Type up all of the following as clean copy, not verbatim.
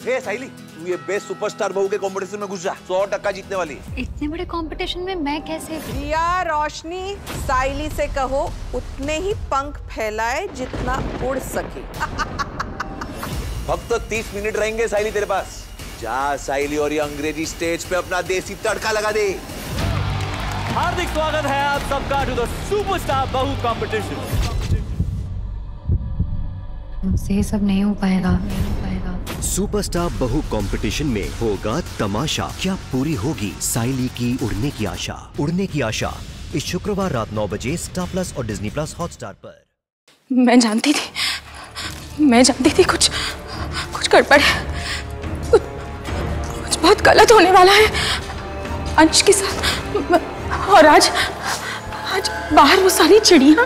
हे साइली, तू ये best superstar बहू के कंपटीशन में घुस जा, 100% जीतने वाली है। इतने बड़े कंपटीशन में मैं कैसे? रिया, रोशनी, साइली से कहो उतने ही पंख फैलाए जितना उड़ सके। अब तो 30 मिनट रहेंगे साइली तेरे पास। जा साइली और ये अंग्रेजी स्टेज पे अपना देसी तड़का लगा दे। हार्दिक स्वागत है आप सबका टू द सुपरस्टार बहू कंपटीशन। मुझसे ये सब नहीं हो पाएगा। सुपरस्टार बहू कंपटीशन में होगा तमाशा। क्या पूरी होगी साइली की उड़ने की आशा? उड़ने की आशा इस शुक्रवार रात 9 बजे स्टार प्लस और डिज्नी प्लस हॉटस्टार पर। मैं जानती थी कुछ गड़बड़ है, कुछ बहुत गलत होने वाला है अंश के साथ। और आज बाहर वो सारी चिड़िया।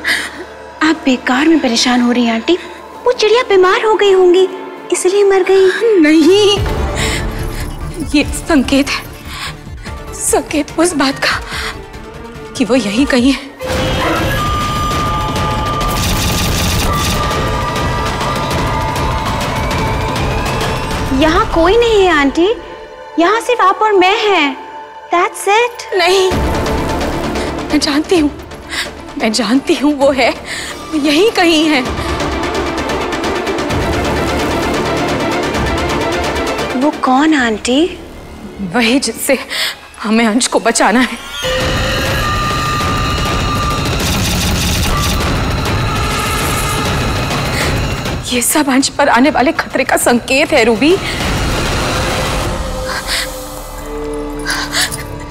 आप बेकार में परेशान हो रही हैं आंटी। वो चिड़िया बीमार हो गई होंगी इसलिए मर गई। नहीं, ये संकेत उस बात का कि वो यहीं कहीं है। यहाँ कोई नहीं है आंटी, यहाँ सिर्फ आप और मैं हैं। That's it। नहीं, मैं जानती हूँ वो है, वो यहीं कहीं है। वो कौन आंटी? वही जिससे हमें अंश को बचाना है। ये सब अंश पर आने वाले खतरे का संकेत है रूबी।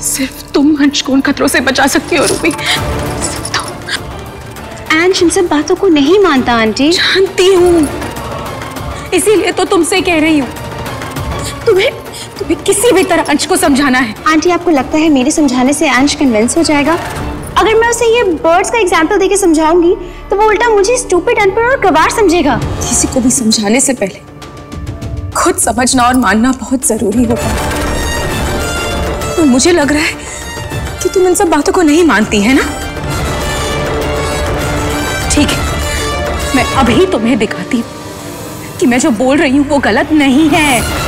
सिर्फ तुम अंश को उन खतरों से बचा सकती हो रूबी, सिर्फ तुम। अंश इन सब बातों को नहीं मानता आंटी। जानती हूँ, इसीलिए तो तुमसे कह रही हूँ। तुम्हें किसी भी तरह अंश को समझाना है। आंटी, आपको लगता है मेरे समझाने से अंश कन्विंस हो जाएगा? अगर मैं उसे ये बर्ड्स का एग्जाम्पल देके समझाऊंगी तो वो उल्टा मुझे स्टूपिड, अनपढ़ और गवार समझेगा। किसी को भी समझाने से पहले खुद समझना और मानना बहुत जरूरी होता है। तो मुझे लग रहा है कि तुम इन सब बातों को नहीं मानती है ना? ठीक है, मैं अभी तुम्हें दिखाती हूँ कि मैं जो बोल रही हूँ वो गलत नहीं है।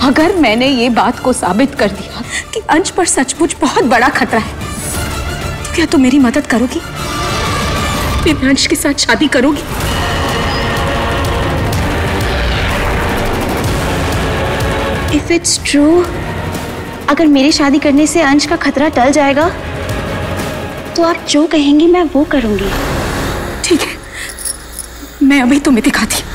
अगर मैंने ये बात को साबित कर दिया कि अंश पर सचमुच बहुत बड़ा खतरा है, तो क्या तुम मेरी मदद करोगी? मेरे अंश के साथ शादी करोगी? If it's true, अगर मेरी शादी करने से अंश का खतरा टल जाएगा तो आप जो कहेंगी मैं वो करूंगी। ठीक है, मैं अभी तुम्हें दिखाती हूँ।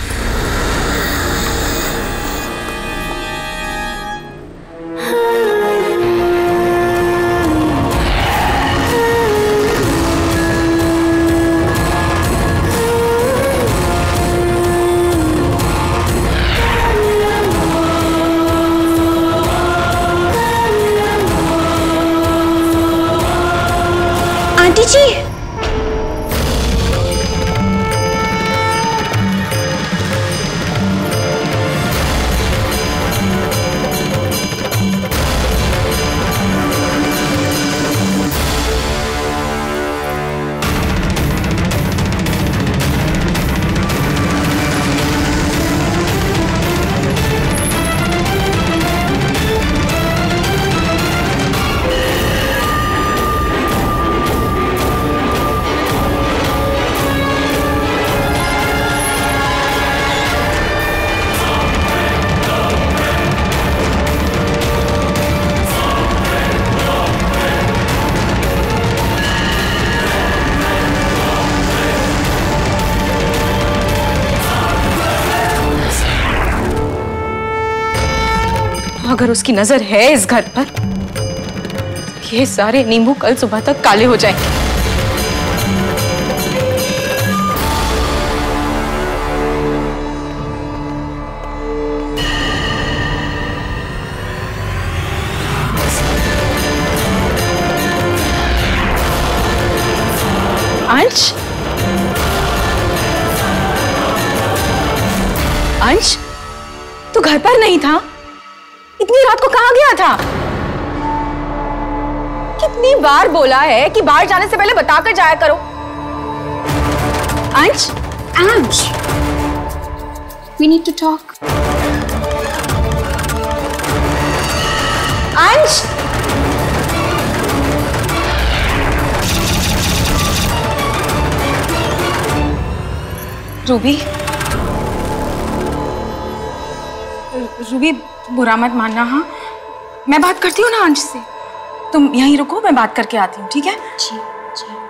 आंटी जी, अगर उसकी नजर है इस घर पर, तो ये सारे नींबू कल सुबह तक काले हो जाएंगे। अंश, तू घर पर नहीं था? इतनी रात को कहां गया था? कितनी बार बोला है कि बाहर जाने से पहले बताकर जाया करो। अंश, Ansh, we need to talk. Ruby, Ruby बुरा मत मानना। हाँ, मैं बात करती हूँ ना अंश से, तुम यहीं रुको, मैं बात करके आती हूँ, ठीक है? जी जी।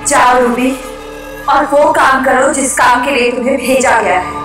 जाओ रूबी और वो काम करो जिस काम के लिए तुम्हें भेजा गया है।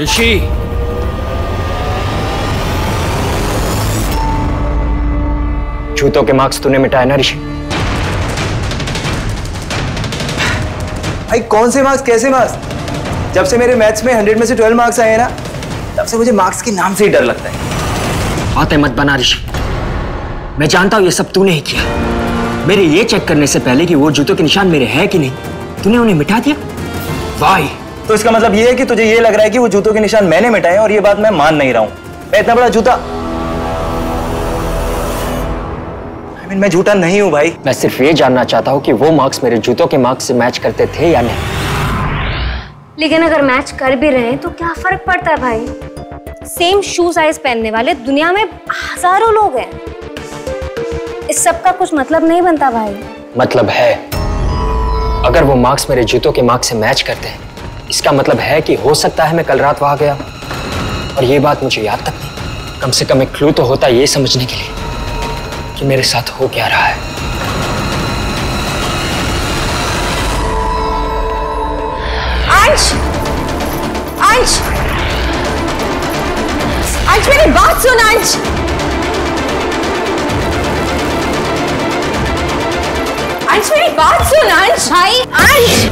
ऋषि, जूतों के मार्क्स तूने मिटाए ना ऋषि? भाई कौन से मार्क्स, कैसे मार्क्स? जब से मेरे मैथ्स में 100 में से 12 मार्क्स आए हैं ना, तब से मुझे मार्क्स के नाम से ही डर लगता है। बातें मत बना ऋषि, मैं जानता हूं ये सब तूने ही किया। मेरे ये चेक करने से पहले कि वो जूतों के निशान मेरे हैं कि नहीं, तूने उन्हें मिटा दिया। वाई? तो इसका मतलब ये है कि तुझे ये लग रहा है कि वो जूतों के निशान मैंने मिटाए और ये बात मैं मान नहीं रहा हूं। मैं इतना बड़ा जूता, मैं झूठा नहीं हूं भाई। मैं सिर्फ ये जानना चाहता हूं कि वो मार्क्स मेरे जूतों के मार्क्स से मैच करते थे या नहीं। लेकिन अगर मैच कर भी रहे हैं तो क्या फर्क पड़ता है भाई? सेम शू साइज पहनने वाले दुनिया में हजारों लोग हैं। इस सब का कुछ मतलब नहीं बनता भाई। मतलब है। अगर वो मार्क्स मेरे जूतों के मार्क्स से मैच करते हैं, इसका मतलब है कि हो सकता है मैं कल रात वहां गया और ये बात मुझे याद तक नहीं। कम से कम एक क्लू तो होता ये समझने के लिए कि मेरे साथ हो क्या रहा है। अंश, अंश, अंश मेरी बात सुन। अंश, अंश मेरी बात सुन। अंश भाई, अंश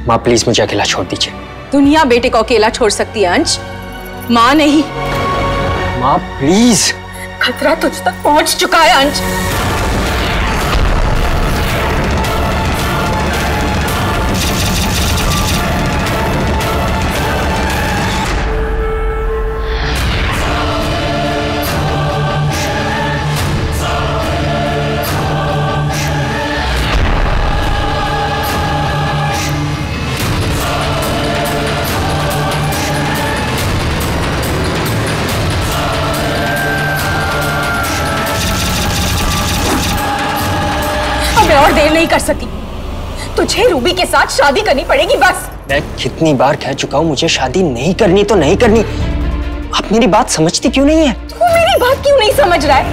माँ प्लीज मुझे अकेला छोड़ दीजिए। दुनिया बेटे को अकेला छोड़ सकती है अंश, माँ नहीं। माँ प्लीज। खतरा तुझ तक पहुंच चुका है अंश। और देर नहीं कर सकती, तुझे रूबी के साथ शादी करनी पड़ेगी बस। मैं कितनी बार कह चुका हूँ मुझे शादी नहीं करनी तो नहीं करनी। आप मेरी बात समझती क्यों नहीं है? तू मेरी बात क्यों नहीं समझ रहा है?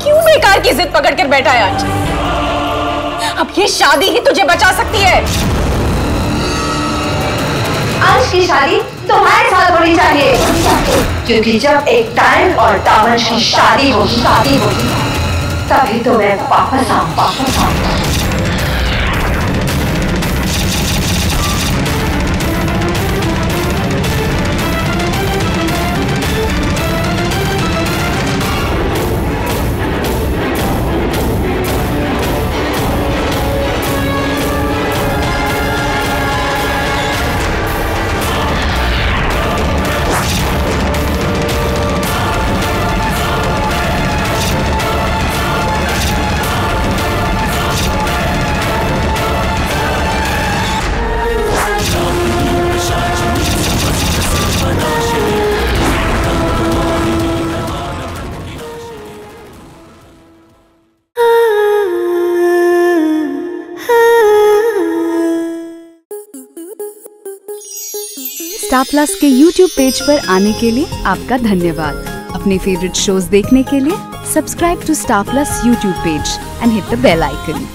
क्यों बेकार की जिद पकड़ कर बैठा है आज? अब ये शादी ही तुझे बचा सकती है। अंश की शादी तुम्हारे साथ होनी चाहिए, क्योंकि जब एक टाइम और दामन की शादी होगी तभी तो मैं वापस आऊंगा। स्टार प्लस के YouTube पेज पर आने के लिए आपका धन्यवाद। अपने फेवरेट शोज देखने के लिए subscribe to Star Plus YouTube page and hit the bell icon.